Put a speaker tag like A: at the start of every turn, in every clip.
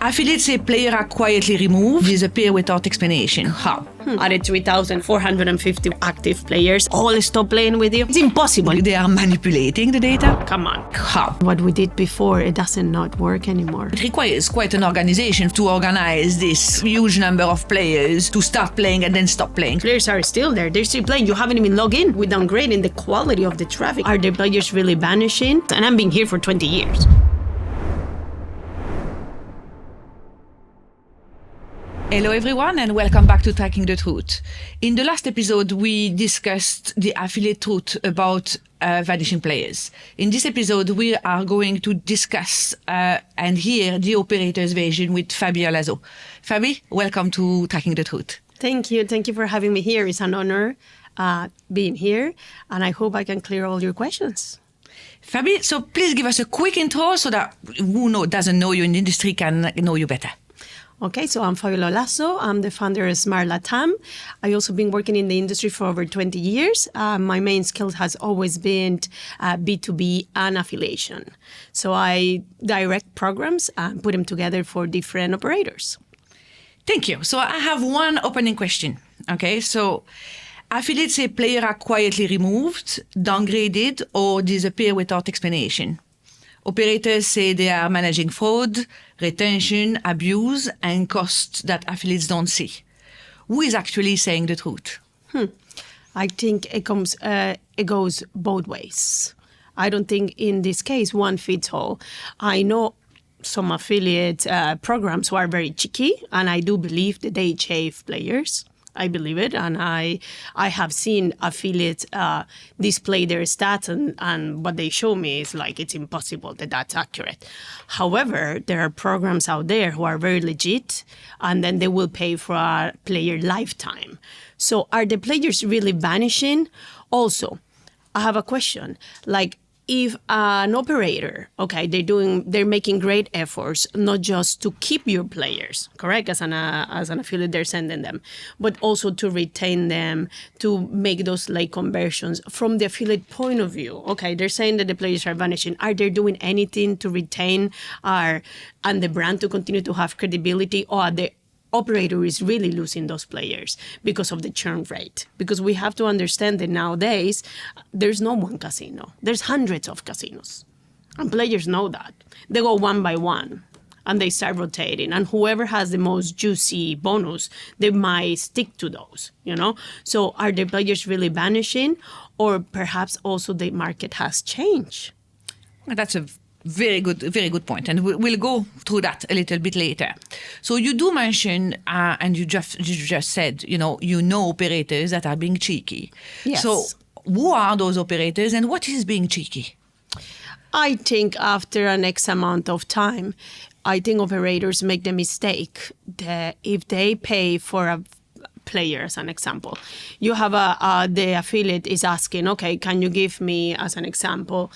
A: Affiliates say players are quietly removed, disappear without explanation. How?
B: Out of 3,450 active players, all stop playing with you. It's impossible.
A: They are manipulating the data.
B: Come on.
A: How?
B: What we did before, it doesn't not work anymore.
A: It requires quite an organization to organize this huge number of players to start playing and then stop playing.
B: Players are still there. They're still playing. You haven't even logged in. We're downgrading the quality of the traffic. Are the players really vanishing? And I've been here for 20 years.
A: Hello everyone and welcome back to Tracking the Truth. In the last episode, we discussed the affiliate truth about Vanishing Players. In this episode, we are going to discuss and hear the operator's version with Fabiola Olaso. Fabi, welcome to Tracking the Truth.
B: Thank you. Thank you for having me here. It's an honor being here, and I hope I can clear all your questions.
A: Fabi, so please give us a quick intro so that who doesn't know you in the industry can know you better.
B: Okay, so I'm Fabiola Olaso. I'm the founder of SmartLATAM. I also been working in the industry for over 20 years. My main skill has always been B2B and affiliation. So I direct programs and put them together for different operators.
A: Thank you. So I have one opening question. Okay, so affiliates say players are quietly removed, downgraded, or disappear without explanation. Operators say they are managing fraud, retention, abuse, and costs that affiliates don't see. Who is actually saying the truth?
B: I think it goes both ways. I don't think in this case one fits all. I know some affiliate programs who are very cheeky, and I do believe that they shave players. I believe it, and I have seen affiliates display their stats, and what they show me is like it's impossible that that's accurate. However, there are programs out there who are very legit, and then they will pay for a player lifetime. So are the players really vanishing? Also, I have a question. Like, if an operator, okay, they're making great efforts, not just to keep your players, correct, as an affiliate, they're sending them, but also to retain them, to make those late conversions. From the affiliate point of view, okay, they're saying that the players are vanishing. Are they doing anything to retain and the brand to continue to have credibility, or are the operator is really losing those players because of the churn rate? Because we have to understand that nowadays, there's no one casino. There's hundreds of casinos. And players know that. They go one by one and they start rotating. And whoever has the most juicy bonus, they might stick to those, So are the players really vanishing? Or perhaps also the market has changed?
A: That's a very good point, and we'll go through that a little bit later. So you do mention, and you just said, you know operators that are being cheeky.
B: Yes.
A: So who are those operators, and what is being cheeky?
B: I think after an X amount of time, I think operators make the mistake that if they pay for a player, as an example, you have the affiliate is asking, okay, can you give me, as an example,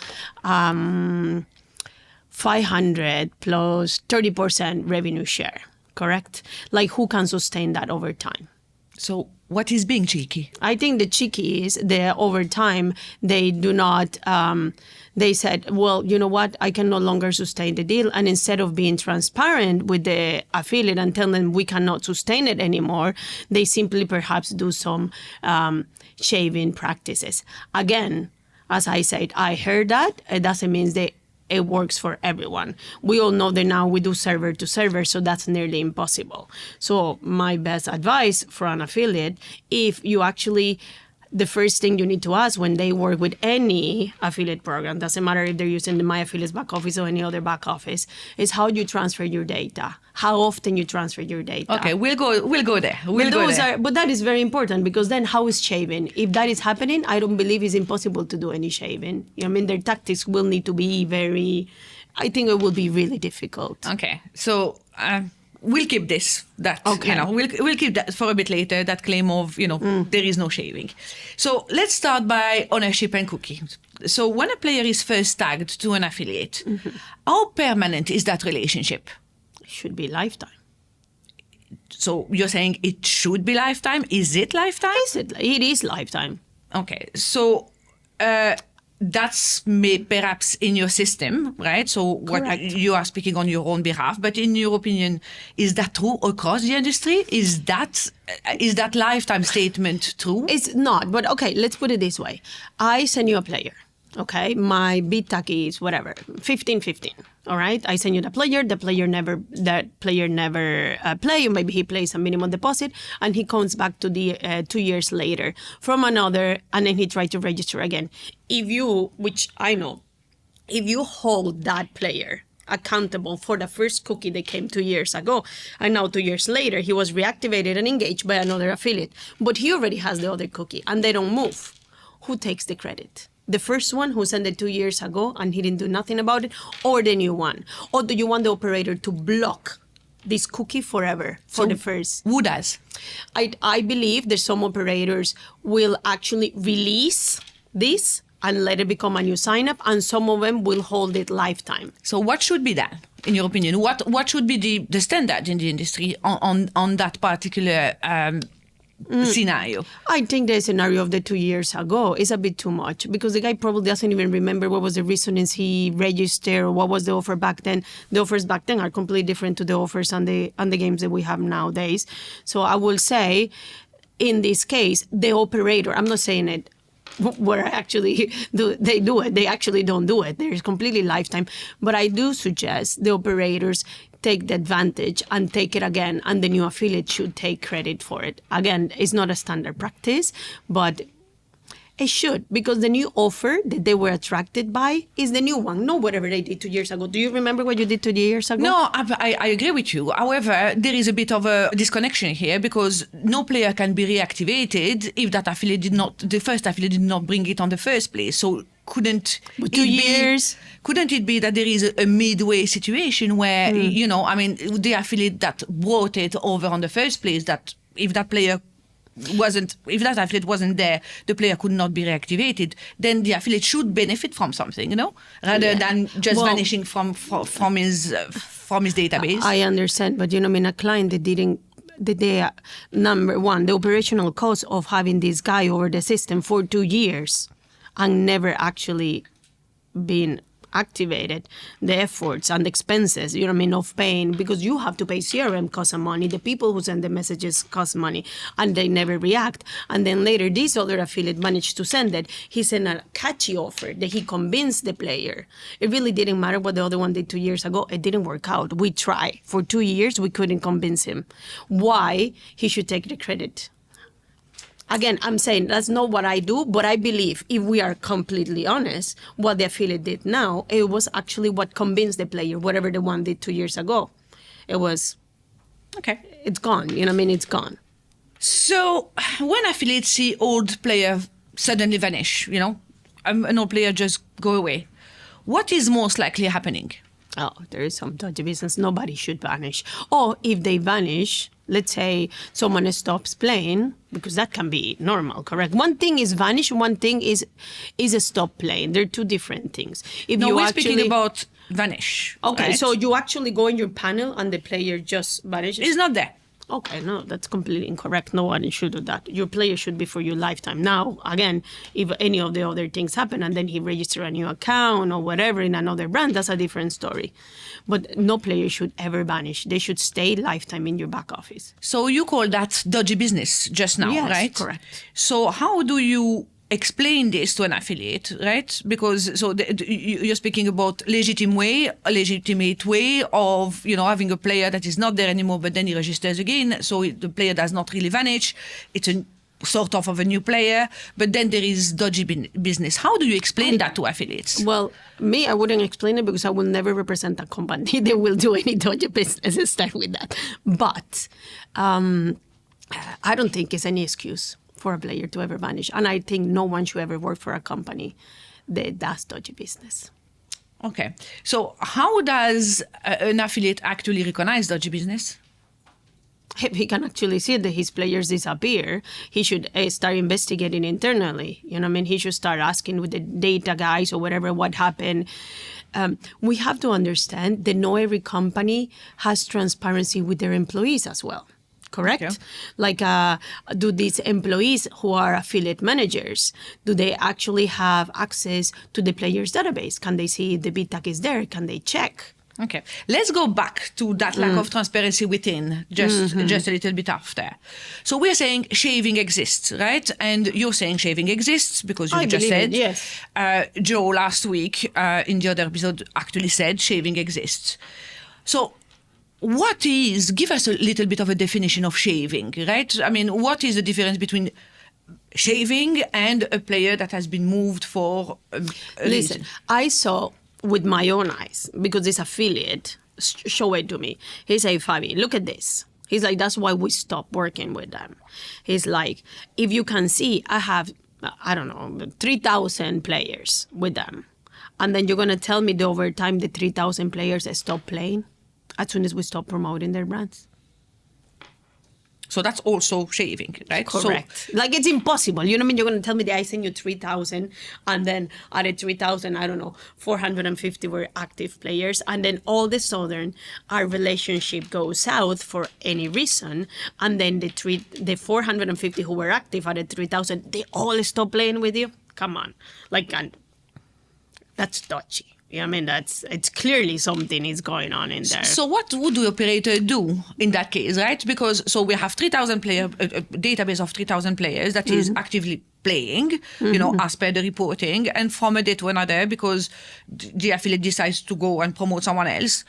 B: 500 plus 30% revenue share, correct? Like, who can sustain that over time?
A: So what is being cheeky?
B: I think the cheeky is that over time, they do not, they said, well, you know what, I can no longer sustain the deal. And instead of being transparent with the affiliate and telling them we cannot sustain it anymore, they simply perhaps do some shaving practices. Again, as I said, I heard that. It doesn't mean it works for everyone. We all know that now we do server to server, so that's nearly impossible. So my best advice for an affiliate, if you actually, the first thing you need to ask when they work with any affiliate program, doesn't matter if they're using the My Affiliates back office or any other back office, is how you transfer your data, how often you transfer your data.
A: Okay, we'll go there.
B: But that is very important, because then how is shaving? If that is happening, I don't believe it's impossible to do any shaving. Their tactics will need to be I think it will be really difficult.
A: Okay, so we'll keep we'll keep that for a bit later, that claim of, there is no shaving. So let's start by ownership and cookie. So when a player is first tagged to an affiliate, how permanent is that relationship?
B: It should be lifetime.
A: So you're saying it should be lifetime? Is it lifetime?
B: It is lifetime.
A: Okay, so that's perhaps in your system, right? So what
B: Correct.
A: you are speaking on your own behalf, but in your opinion, is that true across the industry? Is that lifetime statement true?
B: It's not, but okay, let's put it this way. I send you a player, okay? My bid tag is whatever, 15-15, all right? I send you the player never play, or maybe he plays a minimum deposit, and he comes back to the 2 years later from another, and then he tries to register again. If you, which I know, if you hold that player accountable for the first cookie that came 2 years ago, and now 2 years later he was reactivated and engaged by another affiliate, but he already has the other cookie and they don't move, who takes the credit? The first one who sent it 2 years ago and he didn't do nothing about it, or the new one? Or do you want the operator to block this cookie forever for the first?
A: Who does?
B: I believe that some operators will actually release this and let it become a new sign-up, and some of them will hold it lifetime.
A: So what should be done, in your opinion? What should be the standard in the industry on that particular scenario?
B: I think the scenario of the 2 years ago is a bit too much, because the guy probably doesn't even remember what was the reasons he registered or what was the offer back then. The offers back then are completely different to the offers on the games that we have nowadays. So I will say, in this case, the operator, I'm not saying it where actually they do it. They actually don't do it. There's completely lifetime. But I do suggest the operators take the advantage and take it again, and the new affiliate should take credit for it. Again, it's not a standard practice, but it should, because the new offer that they were attracted by is the new one, not whatever they did 2 years ago. Do you remember what you did 2 years ago?
A: No, I agree with you. However, there is a bit of a disconnection here, because no player can be reactivated if that affiliate the first affiliate did not bring it on the first place. So couldn't
B: But 2 years?
A: Couldn't it be that there is a midway situation where, the affiliate that brought it over on the first place, that if that affiliate wasn't there, the player could not be reactivated, then the affiliate should benefit from something, rather than just vanishing from his database.
B: I understand, but a client that didn't, number one, the operational cost of having this guy over the system for 2 years and never actually been activated, the efforts and the expenses, of paying, because you have to pay CRM costs some money, the people who send the messages cost money, and they never react. And then later, this other affiliate managed to send it. He sent a catchy offer that he convinced the player. It really didn't matter what the other one did 2 years ago. It didn't work out. We tried. For 2 years, we couldn't convince him. Why? He should take the credit. Again, I'm saying that's not what I do, but I believe, if we are completely honest, what the affiliate did now, it was actually what convinced the player, whatever the one did 2 years ago. It was,
A: Okay.
B: it's gone. It's gone.
A: So when affiliates see old player suddenly vanish, an old player just go away, what is most likely happening?
B: Oh, there is some dodgy business. Nobody should vanish. Or if they vanish, let's say someone stops playing, because that can be normal, correct? One thing is vanish, one thing is a stop playing. They're two different things. If
A: We're speaking about vanish.
B: Okay,
A: right?
B: so you actually go in your panel and the player just vanishes?
A: It's not there.
B: Okay, no, that's completely incorrect. No one should do that. Your player should be for your lifetime. Now, again, if any of the other things happen and then he registers a new account or whatever in another brand, that's a different story. But no player should ever vanish. They should stay lifetime in your back office.
A: So you call that dodgy business just now,
B: Yes,
A: right?
B: correct.
A: So how do you explain this to an affiliate, right? Because you're speaking about a legitimate way of, having a player that is not there anymore, but then he registers again. So the player does not really vanish. It's a sort of a new player, but then there is dodgy business. How do you explain that to affiliates?
B: Well, I wouldn't explain it, because I will never represent a company that will do any dodgy business. Start with that. But I don't think it's any excuse for a player to ever vanish. And I think no one should ever work for a company that does dodgy business.
A: Okay. So how does an affiliate actually recognize dodgy business?
B: If he can actually see that his players disappear, he should start investigating internally. He should start asking with the data guys or whatever what happened. We have to understand that not every company has transparency with their employees as well. correct?
A: Okay.
B: Like, do these employees who are affiliate managers, do they actually have access to the players' database? Can they see if the bid tag is there? Can they check?
A: Okay, let's go back to that lack of transparency within, just a little bit after. So we're saying shaving exists, right? And you're saying shaving exists because you
B: I
A: just
B: believe
A: said,
B: it, yes.
A: Joe last week in the other episode actually said shaving exists. So give us a little bit of a definition of shaving, right? I mean, what is the difference between shaving and a player that has been moved for a
B: Listen,
A: reason?
B: I saw with my own eyes, because this affiliate showed it to me. He said, Fabi, look at this. He's like, that's why we stopped working with them. He's like, if you can see, I have, 3,000 players with them. And then you're going to tell me that over time the 3,000 players stop playing as soon as we stop promoting their brands?
A: So that's also shaving, right?
B: Correct.
A: So,
B: like, it's impossible. You know what I mean? You're going to tell me that I sent you 3,000 and then out of 3,000, 450 were active players. And then all of a sudden, our relationship goes south for any reason. And then the 450 who were active out of 3,000, they all stop playing with you? Come on. Like, and that's dodgy. Yeah, I mean, it's clearly something is going on in there.
A: So what would the operator do in that case, right? Because so we have 3,000 player, a database of 3,000 players that is actively playing, as per the reporting, and from a day to another, because the affiliate decides to go and promote someone else,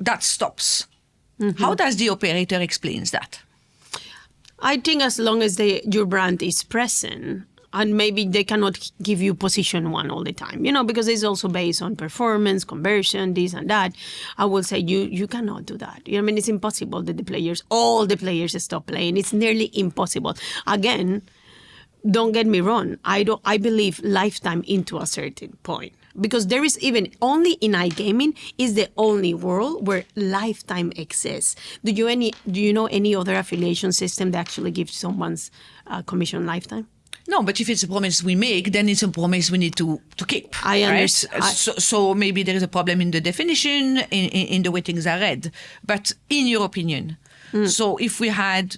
A: that stops. How does the operator explains that?
B: I think as long as your brand is present, and maybe they cannot give you position one all the time, because it's also based on performance, conversion, this and that. I will say you cannot do that. I mean, it's impossible that all the players stop playing. It's nearly impossible. Again, don't get me wrong. I believe lifetime into a certain point. Because there is even only in iGaming is the only world where lifetime exists. Do you know any other affiliation system that actually gives someone's commission lifetime?
A: No, but if it's a promise we make, then it's a promise we need to keep.
B: I
A: right?
B: understand.
A: So maybe there is a problem in the definition, in the way things are read. But in your opinion, so if we had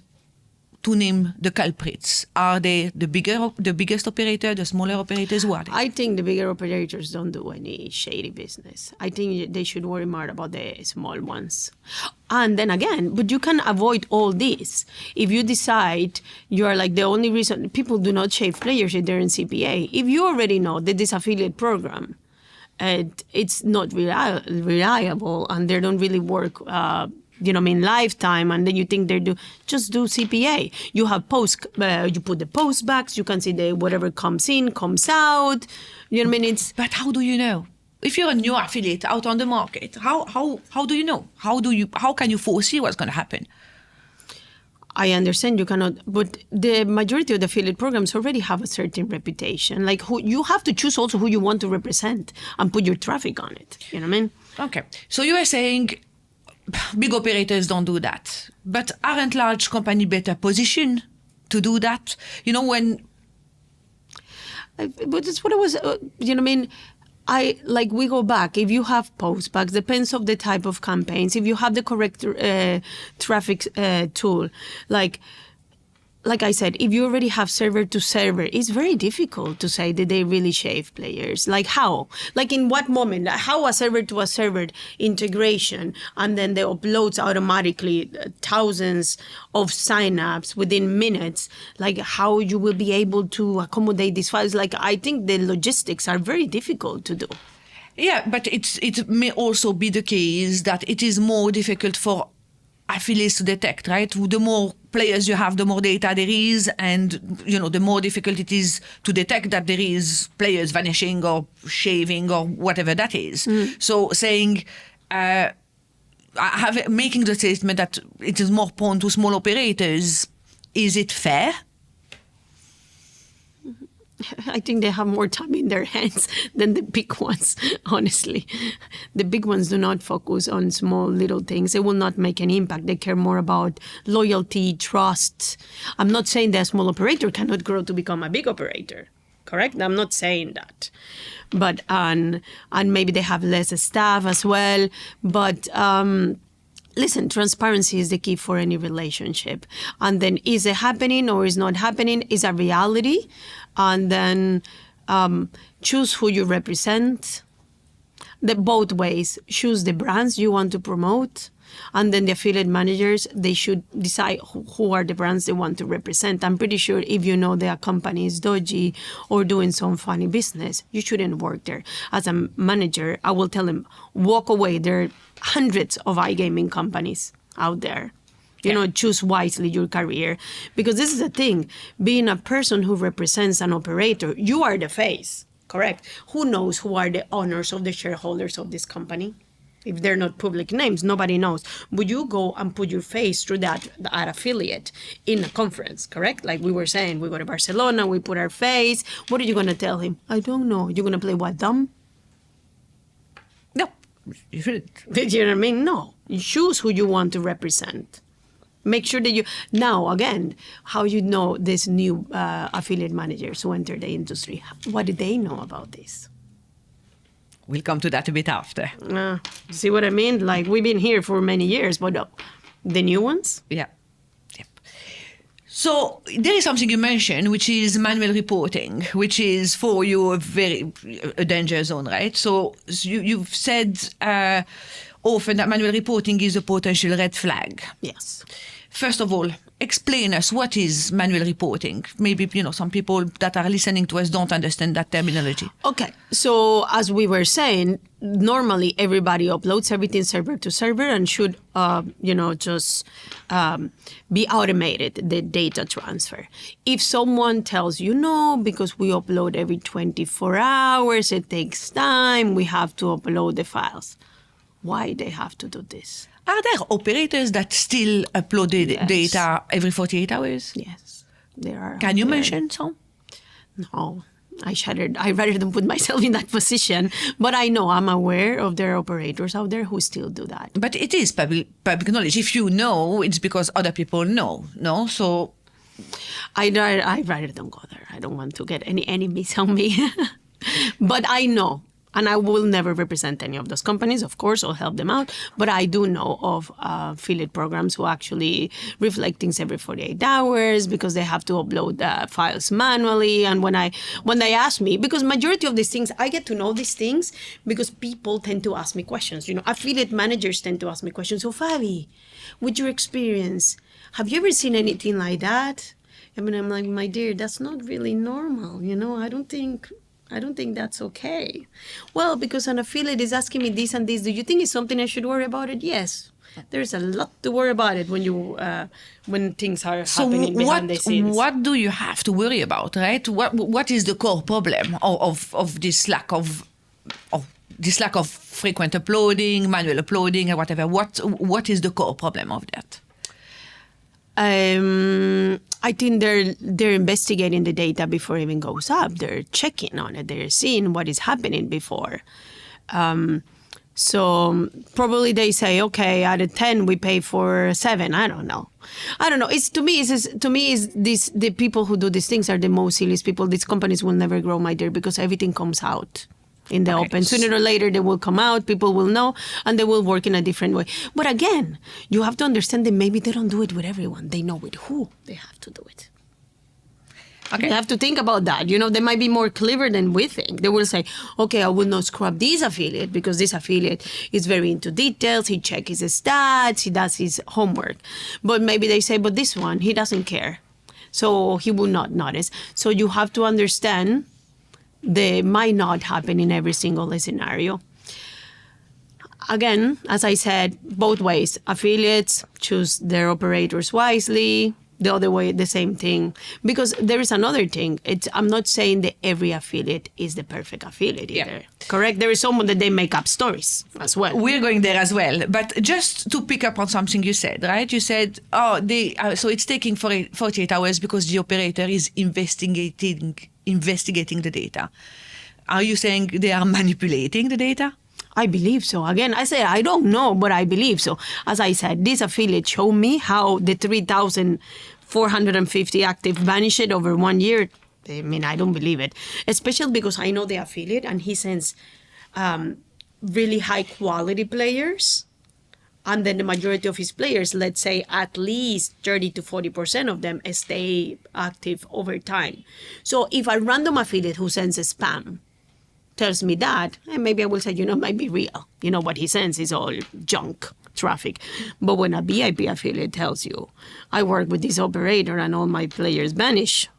A: to name the culprits, are they the biggest operator, the smaller operators? Who are they?
B: I think the bigger operators don't do any shady business. I think they should worry more about the small ones. And then again, but you can avoid all this. If you decide you are like the only reason people do not shave players if they're in CPA, if you already know that this affiliate program, it's not reliable and they don't really work lifetime, and then you think just do CPA. You have you put the post backs, you can see whatever comes in, comes out. You know what I mean?
A: But how do you know? If you're a new affiliate out on the market, how do you know? How can you foresee what's going to happen?
B: I understand you cannot, but the majority of the affiliate programs already have a certain reputation. Like you have to choose also who you want to represent and put your traffic on it. You know what I mean?
A: Okay. So you are saying big operators don't do that. But aren't large companies better positioned to do that?
B: But that's what I was, what I mean? We go back. If you have postbacks, depends of the type of campaigns. If you have the correct traffic tool, like I said, if you already have server to server, it's very difficult to say that they really shave players. Like how? Like in what moment? How a server to a server integration, and then they uploads automatically thousands of signups within minutes. Like how you will be able to accommodate these files? Like I think the logistics are very difficult to do.
A: Yeah, but it may also be the case that it is more difficult for affiliates to detect, right? The more players you have, the more data there is, and the more difficult it is to detect that there is players vanishing or shaving or whatever that is. So saying, making the statement that it is more prone to small operators, is it fair?
B: I think they have more time in their hands than the big ones, honestly. The big ones do not focus on small little things. They will not make an impact. They care more about loyalty, trust. I'm not saying that a small operator cannot grow to become a big operator, correct? I'm not saying that. But, and maybe they have less staff as well. But Listen, transparency is the key for any relationship. And then is it happening or is not happening is a reality. And then choose who you represent. Both ways. Choose the brands you want to promote. And then the affiliate managers, they should decide who are the brands they want to represent. I'm pretty sure if you know their company is dodgy or doing some funny business, you shouldn't work there. As a manager, I will tell them, walk away. There are hundreds of iGaming companies out there. You know, choose wisely your career. Because this is the thing, being a person who represents an operator, you are the face, correct? Who knows who are the owners of the shareholders of this company? If they're not public names, nobody knows. But you go and put your face through that affiliate in a conference, correct? Like we were saying, we go to Barcelona, we put our face. What are you going to tell him? I don't know. You're going to play what, dumb?
A: No, you shouldn't.
B: Do you know what I mean? No. You choose who you want to represent. Make sure that you... Now, again, how you know these new affiliate managers who enter the industry? What do they know about this?
A: We'll come to that a bit after.
B: See what I mean? Like, we've been here for many years, but the new ones?
A: Yeah. Yep. So there is something you mentioned, which is manual reporting, which is for you a danger zone, right? So you've said often that manual reporting is a potential red flag.
B: Yes.
A: First of all, explain us what is manual reporting. Maybe, some people that are listening to us don't understand that terminology.
B: Okay. So as we were saying, normally everybody uploads everything server to server and should, just be automated, the data transfer. If someone tells you no, because we upload every 24 hours, it takes time, we have to upload the files. Why they have to do this?
A: Are there operators that still upload data every 48 hours?
B: Yes, there are.
A: Can you mention some?
B: No, I rather than put myself in that position. But I'm aware of there are operators out there who still do that.
A: But it is public knowledge. If you know, it's because other people know, no? So
B: I rather don't go there. I don't want to get any enemies on me. But I know. And I will never represent any of those companies, of course, or help them out. But I do know of affiliate programs who actually reflect things every 48 hours because they have to upload files manually. And when they ask me, because majority of these things, I get to know these things because people tend to ask me questions. Affiliate managers tend to ask me questions. So, Fabi, with your experience, have you ever seen anything like that? I mean, I'm like, my dear, that's not really normal. I don't think that's okay. Well, because an affiliate is asking me this and this, do you think it's something I should worry about it? Yes. There's a lot to worry about it when things are happening behind the scenes.
A: What do you have to worry about, right? What is the core problem of this lack of frequent uploading, manual uploading, or whatever? What is the core problem of that?
B: I think they're investigating the data before it even goes up. They're checking on it. They're seeing what is happening before. So probably they say, okay, out of 10 we pay for 7. I don't know. It's to me the people who do these things are the most silliest people. These companies will never grow, my dear, because everything comes out in the open. Sooner or later, they will come out, people will know, and they will work in a different way. But again, you have to understand that maybe they don't do it with everyone. They know with who they have to do it. Okay. You have to think about that. They might be more clever than we think. They will say, okay, I will not scrub this affiliate because this affiliate is very into details. He checks his stats. He does his homework. But maybe they say, but this one, he doesn't care. So he will not notice. So you have to understand they might not happen in every single scenario. Again, as I said, both ways. Affiliates choose their operators wisely. The other way, the same thing. Because there is another thing. I'm not saying that every affiliate is the perfect affiliate either. Correct? There is someone that they make up stories as well.
A: We're going there as well. But just to pick up on something you said, right? You said, so it's taking 48 hours because the operator is investigating the data. Are you saying they are manipulating the data?
B: I believe so. Again, I say I don't know, but I believe so. As I said, this affiliate showed me how the 3,450 active vanished over 1 year. I mean, I don't believe it. Especially because I know the affiliate and he sends really high quality players And then the majority of his players, let's say at least 30 to 40% of them stay active over time. So if a random affiliate who sends a spam tells me that, and maybe I will say, it might be real. What he sends is all junk traffic. But when a VIP affiliate tells you, I work with this operator and all my players vanish.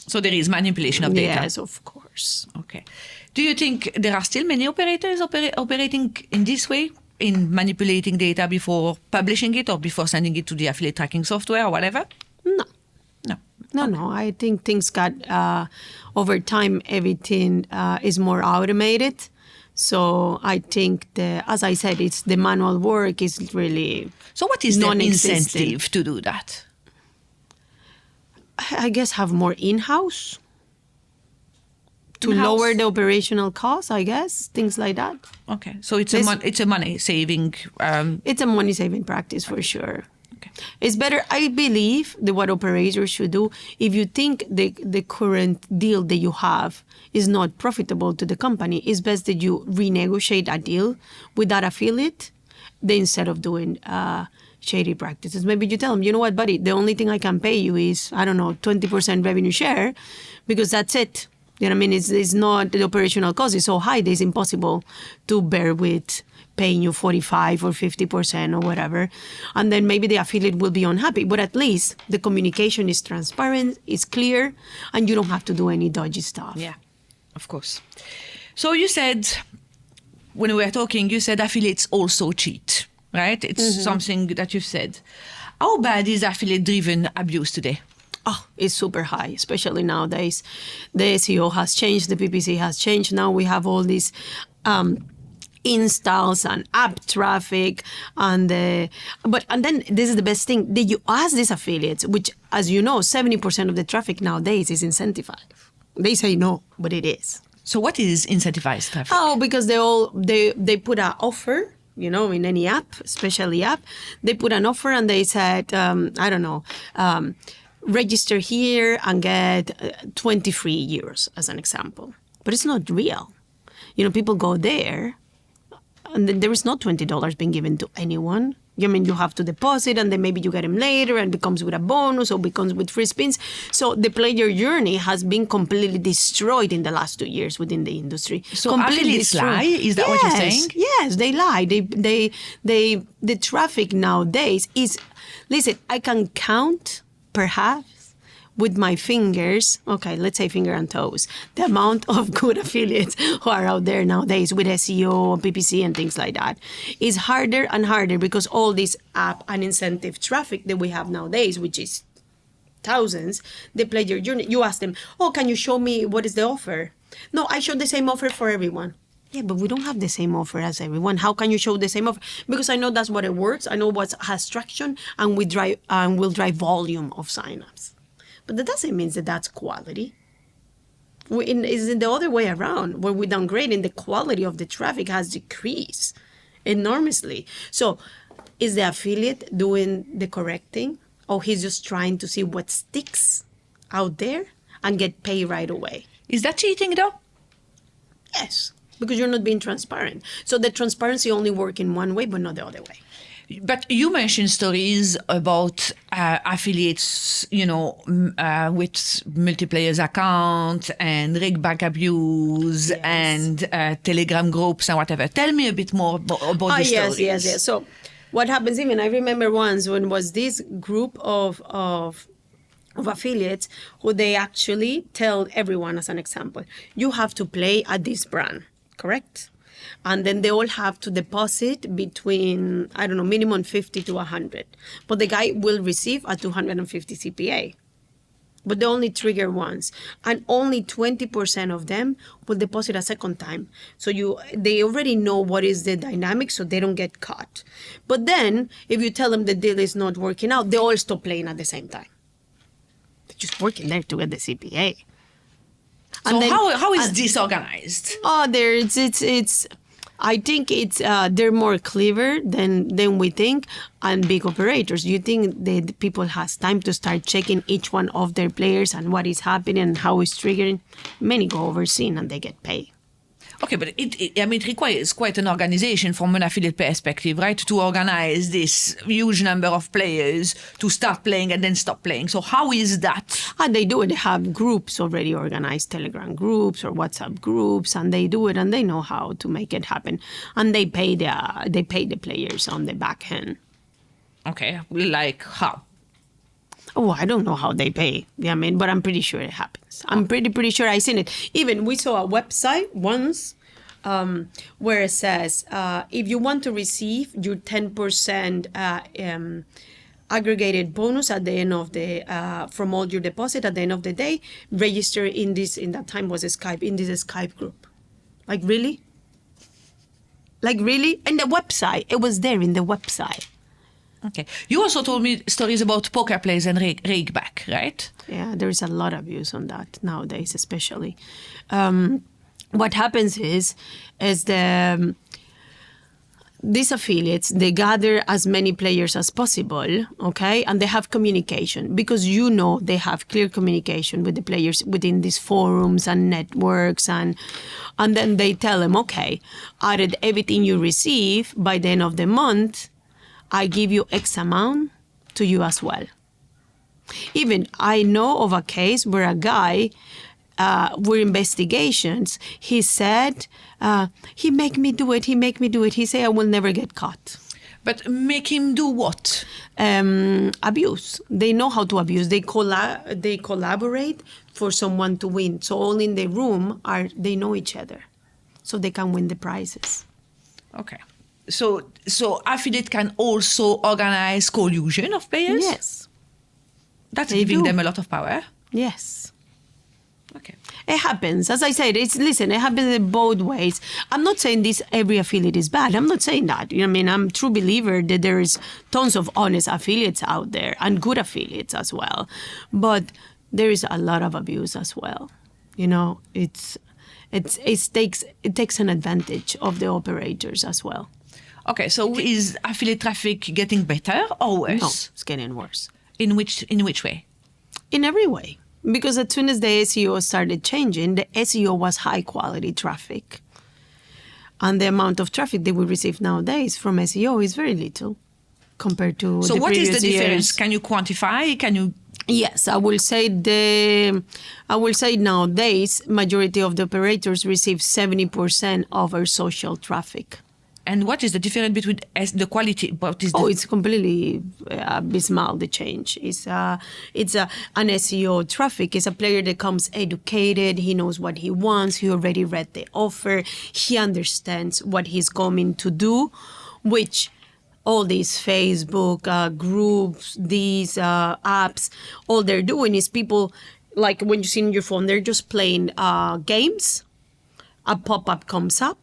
A: So there is manipulation of data.
B: Yes, of course.
A: Okay. Do you think there are still many operators operating in this way, in manipulating data before publishing it or before sending it to the affiliate tracking software or whatever?
B: No. No. I think things got, over time, everything is more automated. So I think, as I said, it's the manual work is really
A: So what is the incentive to do that?
B: I guess have more in-house to
A: In-house?
B: lower the operational costs, I guess, things like that.
A: Okay, so it's a money saving.
B: It's a money saving practice for sure.
A: Okay.
B: It's better, I believe, what operators should do. If you think the current deal that you have is not profitable to the company, it's best that you renegotiate a deal with that affiliate instead of doing shady practices. Maybe you tell them, you know what, buddy, the only thing I can pay you is, 20% revenue share, because that's it. You know what I mean? It's not, the operational cost is so high that it's impossible to bear with paying you 45 or 50% or whatever. And then maybe the affiliate will be unhappy, but at least the communication is transparent, it's clear, and you don't have to do any dodgy stuff.
A: Yeah, of course. So you said, when we were talking, you said affiliates also cheat, right? It's something that you've said. How bad is affiliate-driven abuse today?
B: Oh, it's super high, especially nowadays. The SEO has changed, the PPC has changed. Now we have all these installs and app traffic, and then this is the best thing that you ask these affiliates, which, as you know, 70% of the traffic nowadays is incentivized. They say no, but it is.
A: So what is incentivized traffic?
B: Oh, because they put an offer. In any app, especially app, they put an offer and they said, register here and get 20 free euros as an example. But it's not real. People go there and then there is not $20 being given to anyone. You have to deposit and then maybe you get them later and becomes with a bonus or becomes with free spins. So the player journey has been completely destroyed in the last 2 years within the industry.
A: So affiliates lie? Is that what you're saying?
B: Yes, they lie. The traffic nowadays is, listen, I can count perhaps with my fingers, okay, let's say finger and toes, the amount of good affiliates who are out there nowadays with SEO and PPC and things like that is harder and harder because all this app and incentive traffic that we have nowadays, which is thousands, the player journey, you ask them, can you show me what is the offer? No, I show the same offer for everyone. Yeah, but we don't have the same offer as everyone. How can you show the same offer? Because I know that's what it works. I know what has traction and will drive volume of signups. But that doesn't mean that that's quality. It's the other way around, where we're downgrading, the quality of the traffic has decreased enormously. So is the affiliate doing the correct thing? Or he's just trying to see what sticks out there and get paid right away?
A: Is that cheating though?
B: Yes, because you're not being transparent. So the transparency only works in one way, but not the other way.
A: But you mentioned stories about affiliates, with multiplayers account and rig-back abuse and Telegram groups and whatever. Tell me a bit more about these stories.
B: Yes. So what happens I remember once when was this group of affiliates who they actually tell everyone, as an example, you have to play at this brand, correct? And then they all have to deposit between, minimum 50 to 100. But the guy will receive a 250 CPA. But they only trigger once. And only 20% of them will deposit a second time. So they already know what is the dynamic, so they don't get caught. But then, if you tell them the deal is not working out, they all stop playing at the same time. They're just working there to get the CPA.
A: So how is this organized?
B: I think they're more clever than we think, and big operators. You think that people has time to start checking each one of their players and what is happening and how it's triggering? Many go overseen and they get paid.
A: Okay, but it requires quite an organization from an affiliate perspective, right? To organize this huge number of players to start playing and then stop playing. So how is that?
B: And they do it. They have groups already organized, Telegram groups or WhatsApp groups, and they do it, and they know how to make it happen. And they pay the players on the back end.
A: Okay, like how?
B: Oh, I don't know how they pay. But I'm pretty sure it happens. I'm pretty sure I've seen it. Even we saw a website once where it says, if you want to receive your 10% aggregated bonus at the end of the from all your deposit at the end of the day, register in that time was Skype, in this Skype group. Like really? In the website. It was there in the website.
A: Okay. You also told me stories about poker plays and rake back, right?
B: Yeah, there is a lot of views on that nowadays, especially. What happens is these affiliates, they gather as many players as possible, okay? And they have communication because they have clear communication with the players within these forums and networks. And then they tell them, okay, out of everything you receive by the end of the month, I give you X amount to you as well. Even I know of a case where a guy, with investigations, he said, he make me do it. He said, I will never get caught.
A: But make him do what?
B: Abuse. They know how to abuse. They collaborate for someone to win. So all in the room they know each other, so they can win the prizes.
A: Okay. So affiliate can also organize collusion of players?
B: Yes.
A: That's giving them a lot of power?
B: Yes.
A: Okay.
B: It happens. As I said, it happens in both ways. I'm not saying every affiliate is bad. I'm not saying that. I'm a true believer that there is tons of honest affiliates out there and good affiliates as well. But there is a lot of abuse as well. It takes an advantage of the operators as well.
A: Okay, so is affiliate traffic getting better or worse?
B: No, it's getting worse.
A: In which way?
B: In every way. Because as soon as the SEO started changing, the SEO was high quality traffic. And the amount of traffic that we receive nowadays from SEO is very little compared to the previous years.
A: So what is the difference? Can you quantify?
B: Yes, I will say nowadays, majority of the operators receive 70% of our social traffic.
A: And what is the difference between the quality?
B: It's completely abysmal, the change. It's an SEO traffic. It's a player that comes educated. He knows what he wants. He already read the offer. He understands what he's coming to do, which all these Facebook groups, these apps, all they're doing is people, like when you see on your phone, they're just playing games. A pop-up comes up.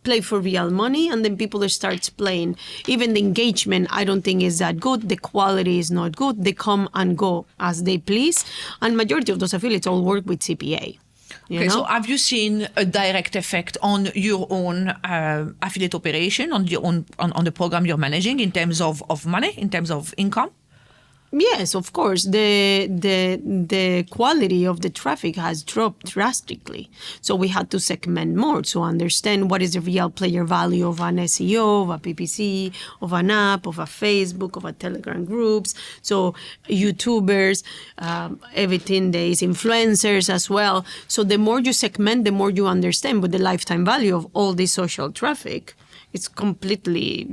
B: Play for real money, and then people start playing. Even the engagement, I don't think is that good. The quality is not good. They come and go as they please, and majority of those affiliates all work with CPA.
A: Okay, so have you seen a direct effect on your own affiliate operation, on the program you're managing in terms of money, in terms of income?
B: Yes, of course. The quality of the traffic has dropped drastically. So we had to segment more to understand what is the real player value of an SEO, of a PPC, of an app, of a Facebook, of a Telegram groups. So YouTubers, everything, there is influencers as well. So the more you segment, the more you understand. But the lifetime value of all this social traffic, it's completely,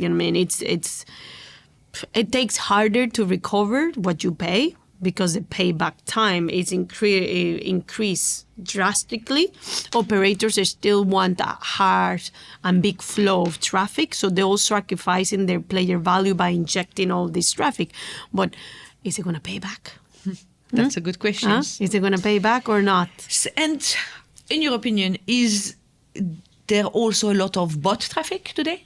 B: it takes harder to recover what you pay because the payback time is increased drastically. Operators still want a hard and big flow of traffic, so they're all sacrificing their player value by injecting all this traffic. But is it going to pay back?
A: That's a good question.
B: Is it going to pay back or not?
A: And in your opinion, is there also a lot of bot traffic today?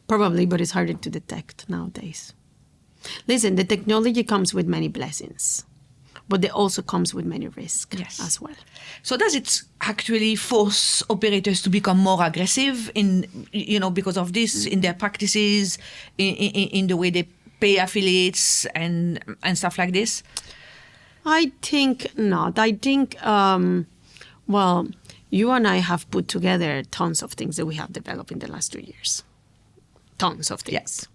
B: Probably, but it's harder to detect nowadays. Listen, the technology comes with many blessings, but it also comes with many risks as well.
A: So does it actually force operators to become more aggressive because of this, in their practices, in the way they pay affiliates and stuff like this?
B: I think not. I think, You and I have put together tons of things that we have developed in the last 2 years. Tons of things.
A: Yes.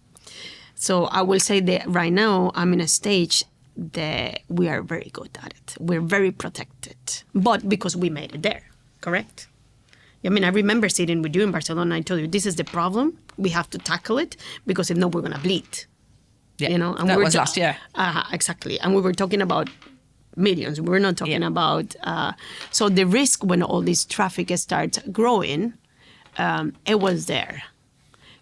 B: So I will say that right now I'm in a stage that we are very good at it. We're very protected, but because we made it there, correct? I mean, I remember sitting with you in Barcelona. I told you, this is the problem. We have to tackle it because if not, we're going to bleed.
A: Yeah,
B: you know, and
A: that was last year.
B: Exactly. And we were talking about millions. We're not talking about... so the risk when all this traffic starts growing, it was there.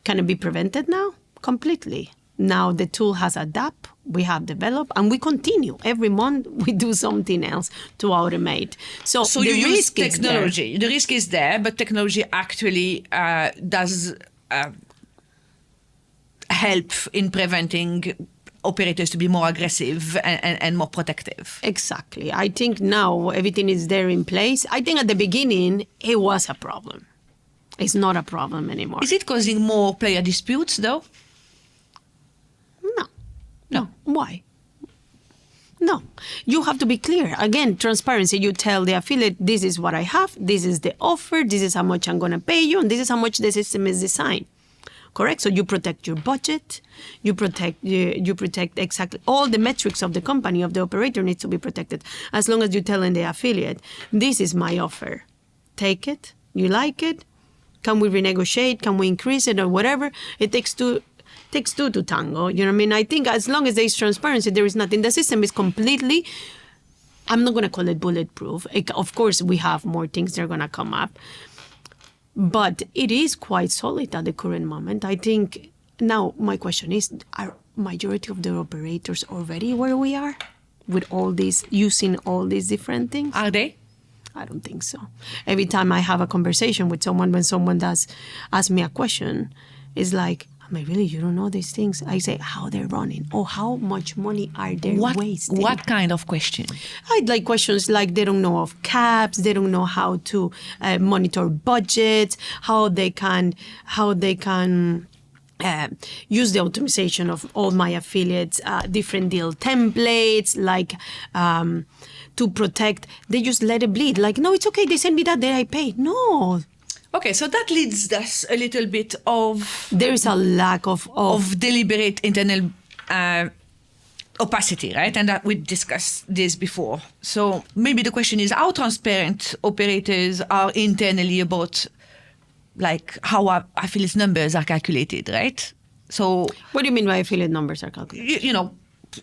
B: Can it be prevented now? Completely. Now the tool has adapted, we have developed, and we continue. Every month we do something else to automate. So
A: So
B: the
A: you use
B: risk is there.
A: technology. The risk is there, but technology actually does help in preventing operators to be more aggressive and more protective.
B: Exactly. I think now everything is there in place. I think at the beginning it was a problem. It's not a problem anymore.
A: Is it causing more player disputes, though?
B: No. Why? No. You have to be clear. Again, transparency. You tell the affiliate, this is what I have, this is the offer, this is how much I'm going to pay you, and this is how much the system is designed. Correct? So you protect your budget, you protect exactly all the metrics of the company, of the operator needs to be protected. As long as you tell in the affiliate, this is my offer. Take it. You like it? Can we renegotiate? Can we increase it or whatever? It takes two to tango. You know what I mean? I think as long as there is transparency, there is nothing. The system is completely, I'm not going to call it bulletproof. Of course, we have more things that are going to come up. But it is quite solid at the current moment. I think now my question is, are majority of the operators already where we are with all these, using all these different things?
A: Are they?
B: I don't think so. Every time I have a conversation with someone, when someone does ask me a question, it's like, am I really, you don't know these things? I say, how they're running or how much money are they wasting?
A: What kind of question?
B: I'd like questions like they don't know of caps, they don't know how to monitor budgets, how they can use the optimization of all my affiliates, different deal templates, like to protect. They just let it bleed. Like, no, it's okay. They send me that, then I pay. No.
A: Okay, so that leads us a little bit of...
B: There is a lack of
A: deliberate internal opacity, right? And that we discussed this before. So maybe the question is how transparent operators are internally about like how our affiliate numbers are calculated, right? So
B: what do you mean by affiliate numbers are calculated?
A: You know,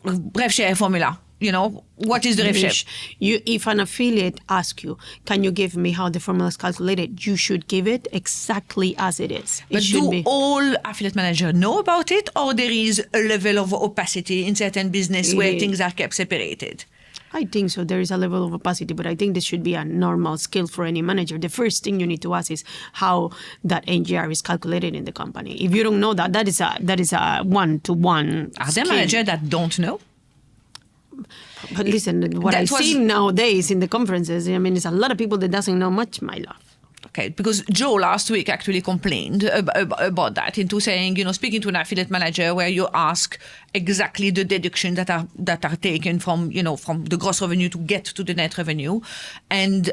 A: rev share formula. You know, what is the rev share?
B: If an affiliate asks you, can you give me how the formula is calculated? You should give it exactly as it is.
A: But do all affiliate managers know about it, or there is a level of opacity in certain business where things are kept separated?
B: I think so. There is a level of opacity, but I think this should be a normal skill for any manager. The first thing you need to ask is how that NGR is calculated in the company. If you don't know that, that is a one-to-one.
A: Are there managers that don't know?
B: But listen, what I see nowadays in the conferences, I mean, it's a lot of people that doesn't know much, my love.
A: Okay, because Joe last week actually complained about that, into saying, you know, speaking to an affiliate manager where you ask exactly the deductions that are taken from, you know, from the gross revenue to get to the net revenue, and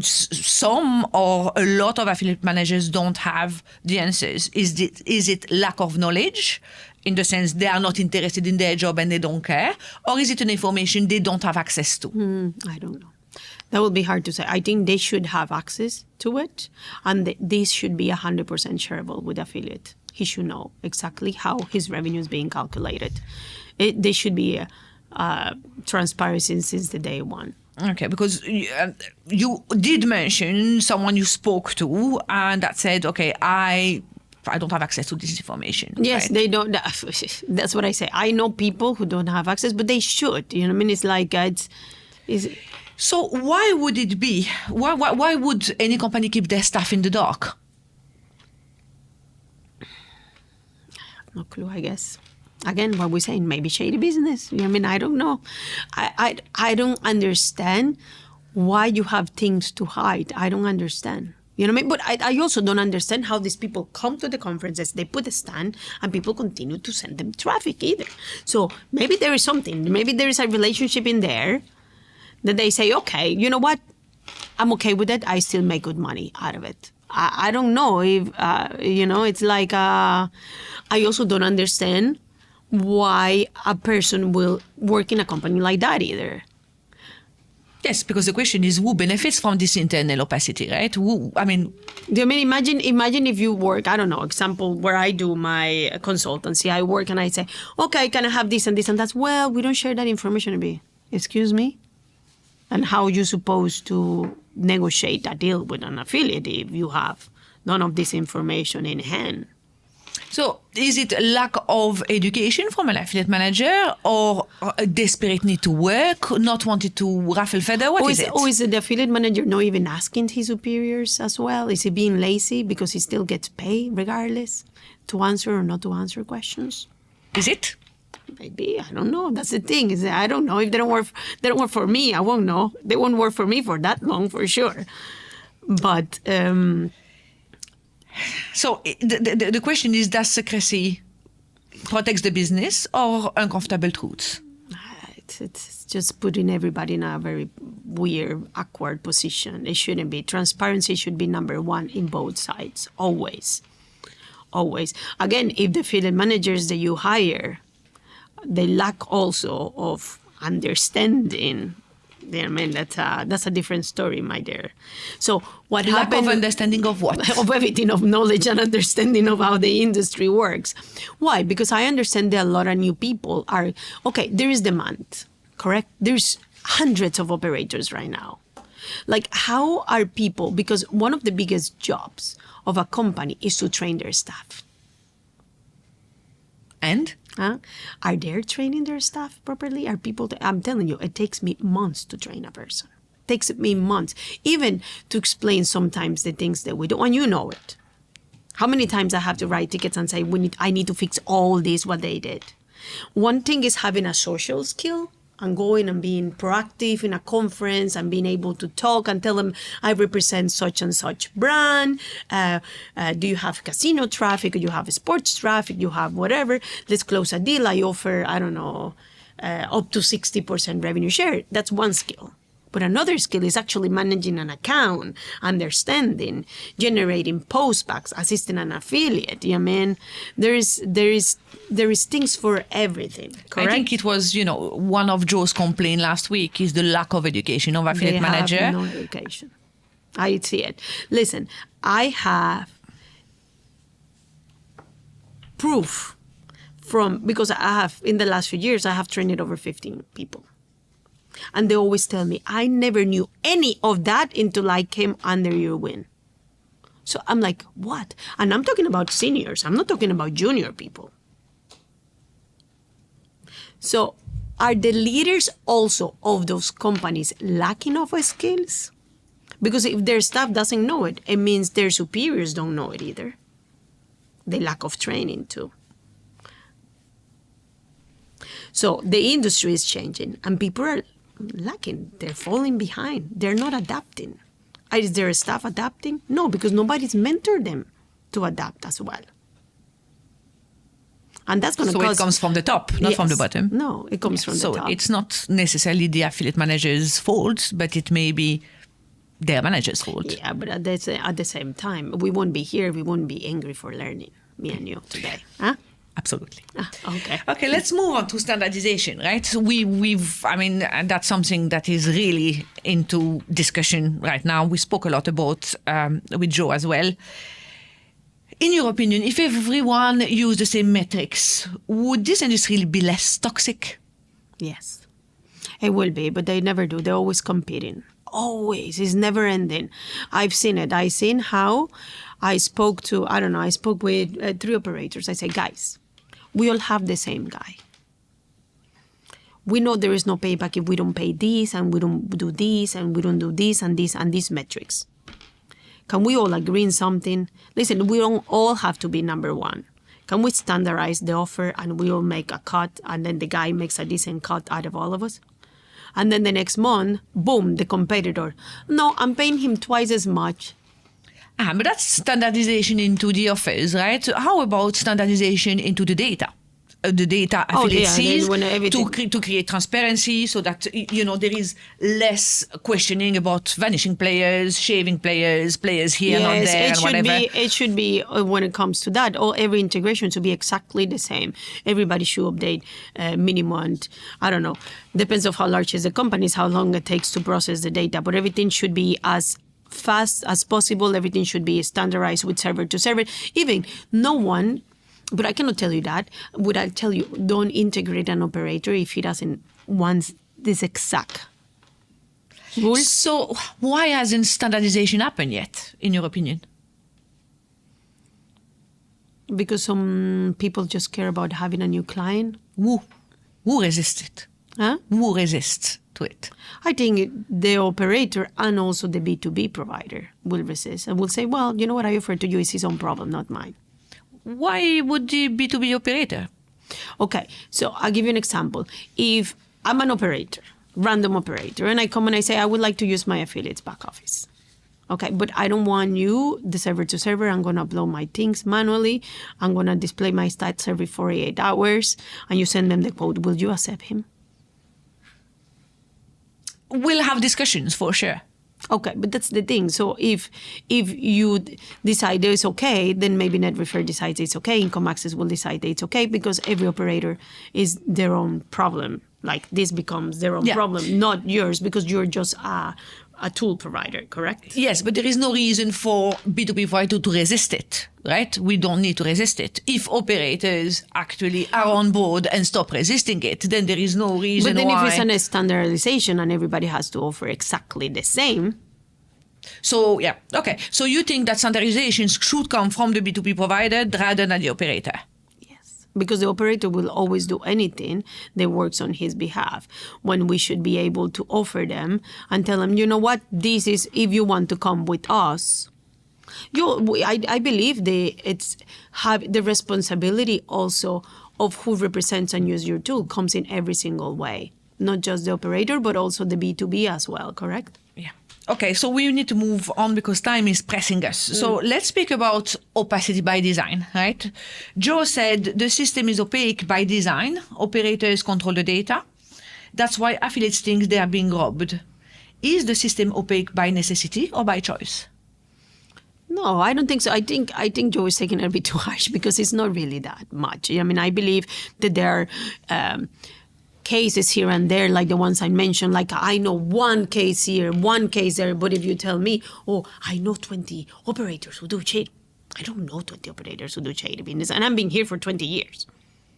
A: some or a lot of affiliate managers don't have the answers. Is it lack of knowledge, in the sense they are not interested in their job and they don't care, or is it an information they don't have access to?
B: I don't know. That would be hard to say. I think they should have access to it, and this should be 100% shareable with affiliate. He should know exactly how his revenue is being calculated. There should be transparency since the day one.
A: Okay, because you did mention someone you spoke to and that said, okay, I don't have access to this information.
B: Yes,
A: right?
B: They don't. That's what I say. I know people who don't have access, but they should. You know what I mean? It's like
A: So why would it be? Why would any company keep their staff in the dark?
B: I have no clue, I guess. Again, what we're saying, maybe shady business. I mean, I don't know. I don't understand why you have things to hide. I don't understand. You know what I mean? But I also don't understand how these people come to the conferences, they put a stand, and people continue to send them traffic either. So maybe there is something. Maybe there is a relationship in there that they say, okay, you know what? I'm okay with it. I still make good money out of it. I don't know if, it's like, I also don't understand why a person will work in a company like that either.
A: Yes, because the question is who benefits from this internal opacity, right?
B: Do you mean imagine if you work, I don't know, example where I do my consultancy, I work and I say, okay, can I have this and this and that? Well, we don't share that information. It'd be, excuse me? And how are you supposed to negotiate a deal with an affiliate if you have none of this information in hand?
A: So is it a lack of education from an affiliate manager or a desperate need to work, not wanted to ruffle feather? What is it?
B: Or is the affiliate manager not even asking his superiors as well? Is he being lazy because he still gets paid regardless to answer or not to answer questions?
A: Is it?
B: Maybe, I don't know. That's the thing. Is I don't know. If they don't work for me, I won't know. They won't work for me for that long, for sure. But
A: so the question is, does secrecy protect the business or uncomfortable truths?
B: It's just putting everybody in a very weird, awkward position. It shouldn't be. Transparency should be number one in both sides, always. Always. Again, if the affiliate managers that you hire, they lack also of understanding. I mean, that's a different story, my dear. So what
A: lack
B: happened?
A: Of understanding of what?
B: Of everything, of knowledge and understanding of how the industry works. Why? Because I understand that a lot of new people are, okay, there is demand, correct? There's hundreds of operators right now. Like, how are people, because one of the biggest jobs of a company is to train their staff.
A: And?
B: Are they training their staff properly? Are people, I'm telling you, it takes me months to train a person. It takes me months, even to explain sometimes the things that we do, and you know it. How many times I have to write tickets and say, I need to fix all this, what they did. One thing is having a social skill and going and being proactive in a conference and being able to talk and tell them, I represent such and such brand. Do you have casino traffic? Do you have sports traffic? You have whatever. Let's close a deal. I offer, I don't know, up to 60% revenue share. That's one skill. But another skill is actually managing an account, understanding, generating postbacks, assisting an affiliate. I mean, there is things for everything. Correct?
A: I think it was, one of Joe's complaints last week is the lack of education of affiliate manager.
B: They have no education. I see it. Listen, I have proof because I have, in the last few years, I have trained over 15 people. And they always tell me, I never knew any of that until I came under your wing. So I'm like, what? And I'm talking about seniors. I'm not talking about junior people. So are the leaders also of those companies lacking of skills? Because if their staff doesn't know it, it means their superiors don't know it either. The lack of training too. So the industry is changing and people are lacking. They're falling behind. They're not adapting. Is their staff adapting? No, because nobody's mentored them to adapt as well. And that's going to cause...
A: So it comes from the top, not from the bottom?
B: No, it comes from the top.
A: So it's not necessarily the affiliate manager's fault, but it may be their manager's fault.
B: Yeah, but at the same time, we won't be here, we won't be angry for learning, me and you today. Huh?
A: Absolutely.
B: Okay.
A: Okay, let's move on to standardization, right? So and that's something that is really into discussion right now. We spoke a lot about with Joe as well. In your opinion, if everyone used the same metrics, would this industry be less toxic?
B: Yes, it will be, but they never do. They're always competing. Always. It's never ending. I've seen it. I've seen how I spoke with 3 operators. I say, guys, we all have the same guy. We know there is no payback if we don't pay this and we don't do this and we don't do this and this and these metrics. Can we all agree on something? Listen, we don't all have to be number one. Can we standardize the offer and we all make a cut and then the guy makes a decent cut out of all of us? And then the next month, boom, the competitor. No, I'm paying him twice as much.
A: But that's standardization into the offers, right? So how about standardization into the data? the data affiliate sees
B: when everything-
A: to create transparency so that, there is less questioning about vanishing players, shaving players, players here, not there, and whatever.
B: It should be when it comes to that, every integration should be exactly the same. Everybody should update minimum, and I don't know, depends of how large is the company, how long it takes to process the data, but everything should be as fast as possible. Everything should be standardized with server to server. Even no one, but I cannot tell you that. Would I tell you don't integrate an operator if he doesn't want this exact rule?
A: So why hasn't standardization happened yet, in your opinion?
B: Because some people just care about having a new client.
A: Who resists it?
B: Huh?
A: Who resists to it?
B: I think the operator and also the B2B provider will resist and will say, well, you know what I offer to you is his own problem, not mine.
A: Why would the B2B operator?
B: Okay, so I'll give you an example. If I'm an operator, random operator, and I come and I say, I would like to use my affiliate's back office. Okay, but I don't want you, the server to server. I'm going to upload my things manually. I'm going to display my stats every 48 hours, and you send them the code. Will you accept him?
A: We'll have discussions for sure.
B: Okay, but that's the thing. So if you decide it's okay, then maybe NetRefer decides it's okay. Income Access will decide that it's okay because every operator is their own problem. Like this becomes their own problem, not yours, because you're just a tool provider, correct?
A: Yes, but there is no reason for B2B provider to resist it, right? We don't need to resist it. If operators actually are on board and stop resisting it, then there is no reason
B: why. But then
A: why.
B: if it's a standardization and everybody has to offer exactly the same.
A: So, yeah, okay. So you think that standardization should come from the B2B provider rather than the operator?
B: Because the operator will always do anything that works on his behalf, when we should be able to offer them and tell them, you know what, this is, if you want to come with us. I believe it's have the responsibility also of who represents and use your tool comes in every single way, not just the operator, but also the B2B as well, correct?
A: Yeah. Okay, so we need to move on because time is pressing us. So let's speak about opacity by design, right? Joe said the system is opaque by design. Operators control the data. That's why affiliates think they are being robbed. Is the system opaque by necessity or by choice?
B: No, I don't think so. I think Joe is taking it a bit too harsh because it's not really that much. I mean, I believe that there are cases here and there, like the ones I mentioned, like I know one case here, one case there, but if you tell me, oh, I know 20 operators who do shady, I don't know 20 operators who do shady business, and I've been here for 20 years.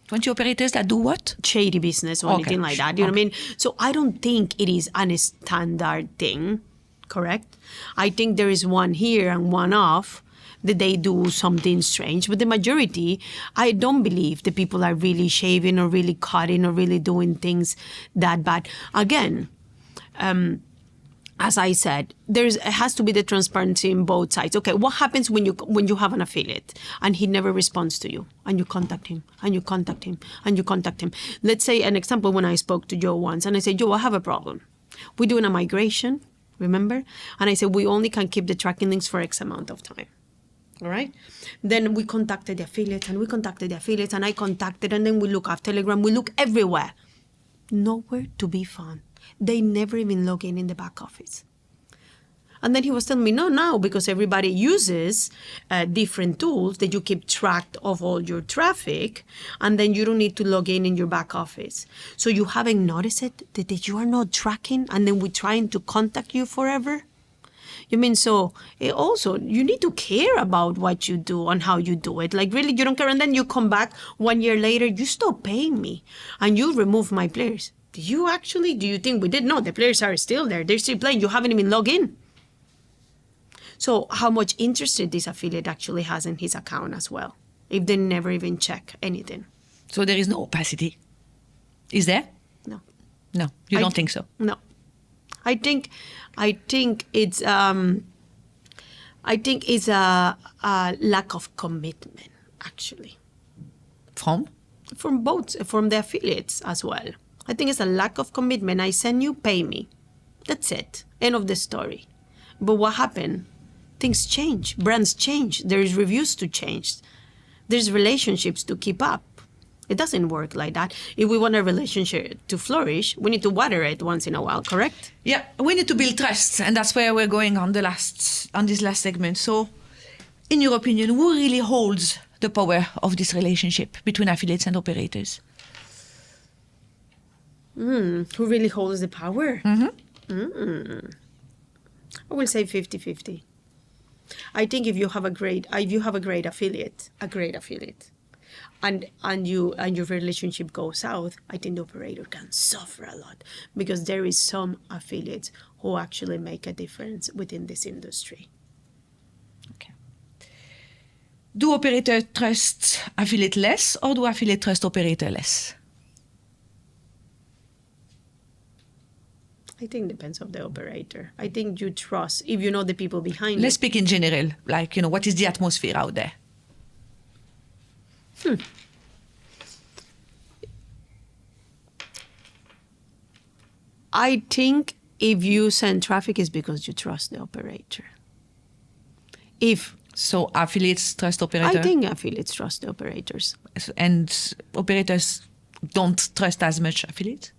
A: 20 operators that do what?
B: Shady business or anything like that, you know what I mean? So I don't think it is a standard thing, correct? I think there is one here and one off, that they do something strange. But the majority, I don't believe the people are really shaving or really cutting or really doing things that bad. Again, as I said, it has to be the transparency in both sides. Okay, what happens when you have an affiliate and he never responds to you and you contact him and you contact him and you contact him? Let's say an example when I spoke to Joe once and I said, Joe, I have a problem. We're doing a migration, remember? And I said, we only can keep the tracking links for X amount of time. All right. Then we contacted the affiliates and I contacted, and then we look at Telegram, we look everywhere. Nowhere to be found. They never even log in the back office. And then he was telling me, no, now, because everybody uses different tools that you keep track of all your traffic, and then you don't need to log in your back office. So you haven't noticed it, that you are not tracking, and then we're trying to contact you forever? You mean, so also you need to care about what you do and how you do it. Like really, you don't care. And then you come back 1 year later, you stop paying me and you remove my players. Do you think we did? No, the players are still there. They're still playing. You haven't even logged in. So how much interest this affiliate actually has in his account as well, if they never even check anything.
A: So there is no opacity. Is there?
B: No.
A: No, you don't think so?
B: No. I think it's a lack of commitment, actually.
A: From
B: From the affiliates as well. I think it's a lack of commitment. I send you, pay me. That's it. End of the story. But what happened? Things change. Brands change. There's reviews to change. There's relationships to keep up. It doesn't work like that. If we want a relationship to flourish, we need to water it once in a while, correct?
A: Yeah, we need to build trust, and that's where we're going on this last segment. So, in your opinion, who really holds the power of this relationship between affiliates and operators?
B: Who really holds the power? I will say 50-50. I think if you have a great affiliate, and your relationship goes south, I think the operator can suffer a lot, because there is some affiliates who actually make a difference within this industry.
A: Okay. Do operator trust affiliate less, or do affiliate trust operator less?
B: I think it depends on the operator. I think you trust if you know the people behind
A: Let's
B: it.
A: speak in general, like, what is the atmosphere out there?
B: I think if you send traffic, it's because you trust the operator.
A: So affiliates trust operator?
B: I think affiliates trust the operators.
A: And operators don't trust as much affiliates?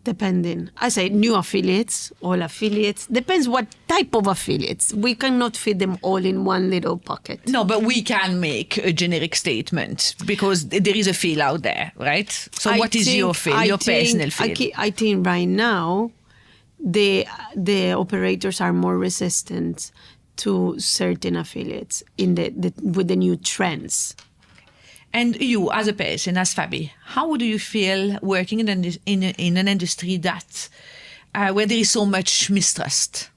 B: Depending. I say new affiliates, all affiliates. Depends what type of affiliates. We cannot fit them all in one little pocket.
A: No, but we can make a generic statement because there is a feel out there, right? So what is your feel, your personal feel?
B: I think right now the operators are more resistant to certain affiliates with the new trends.
A: And you, as a person, as Fabi, how do you feel working in an industry that where there is so much mistrust?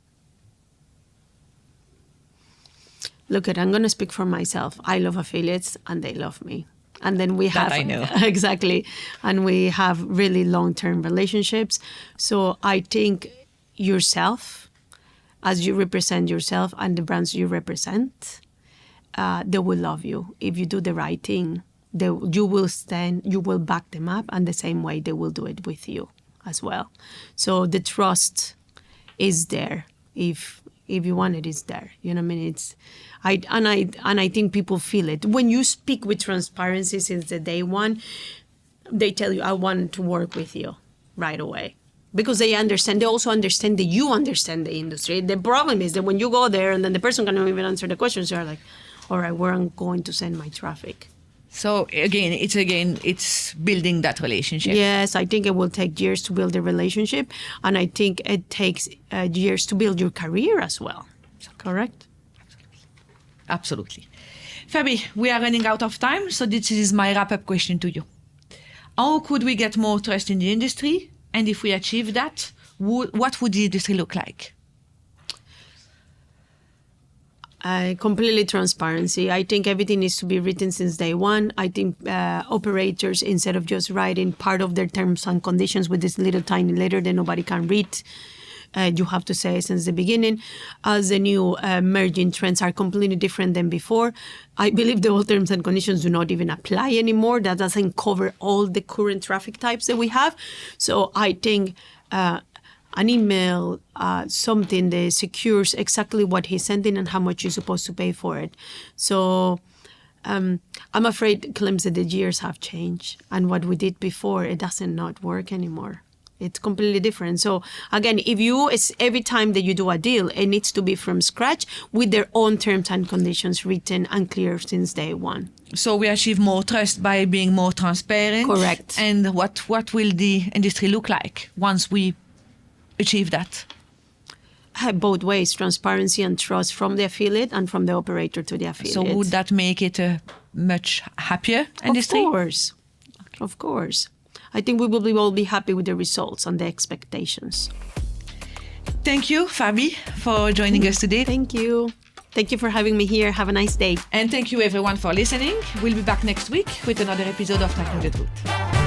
B: Look, I'm going to speak for myself. I love affiliates, and they love me. And then we have...
A: That I know.
B: Exactly. And we have really long-term relationships. So I think yourself, as you represent yourself and the brands you represent, they will love you. If you do the right thing, you will back them up, and the same way they will do it with you as well. So the trust is there. If you want it, it's there. You know what I mean? I think people feel it. When you speak with transparency since the day one, they tell you, I want to work with you right away. Because they also understand that you understand the industry. The problem is that when you go there and then the person cannot even answer the questions, you're like, all right, where I'm going to send my traffic.
A: So it's building that relationship.
B: Yes, I think it will take years to build a relationship, and I think it takes years to build your career as well. Correct?
A: Absolutely. Fabi, we are running out of time, so this is my wrap-up question to you. How could we get more trust in the industry? And if we achieve that, what would the industry look like?
B: Completely transparency. I think everything needs to be written since day one. I think operators, instead of just writing part of their terms and conditions with this little tiny letter that nobody can read, you have to say since the beginning. As the new emerging trends are completely different than before, I believe the old terms and conditions do not even apply anymore. That doesn't cover all the current traffic types that we have. So I think an email, something that secures exactly what he's sending and how much you're supposed to pay for it. So I'm afraid, Clemence, that the years have changed. And what we did before, it doesn't not work anymore. It's completely different. So again, every time that you do a deal, it needs to be from scratch with their own terms and conditions written and clear since day one.
A: So we achieve more trust by being more transparent.
B: Correct. And
A: what will the industry look like once we achieve that?
B: Both ways, transparency and trust from the affiliate and from the operator to the affiliate.
A: So would that make it a much happier industry?
B: Of course. Okay. Of course. I think we will all be happy with the results and the expectations.
A: Thank you, Fabi, for joining us today.
B: Thank you. Thank you for having me here. Have a nice day.
A: And thank you everyone for listening. We'll be back next week with another episode of Tracking the Truth.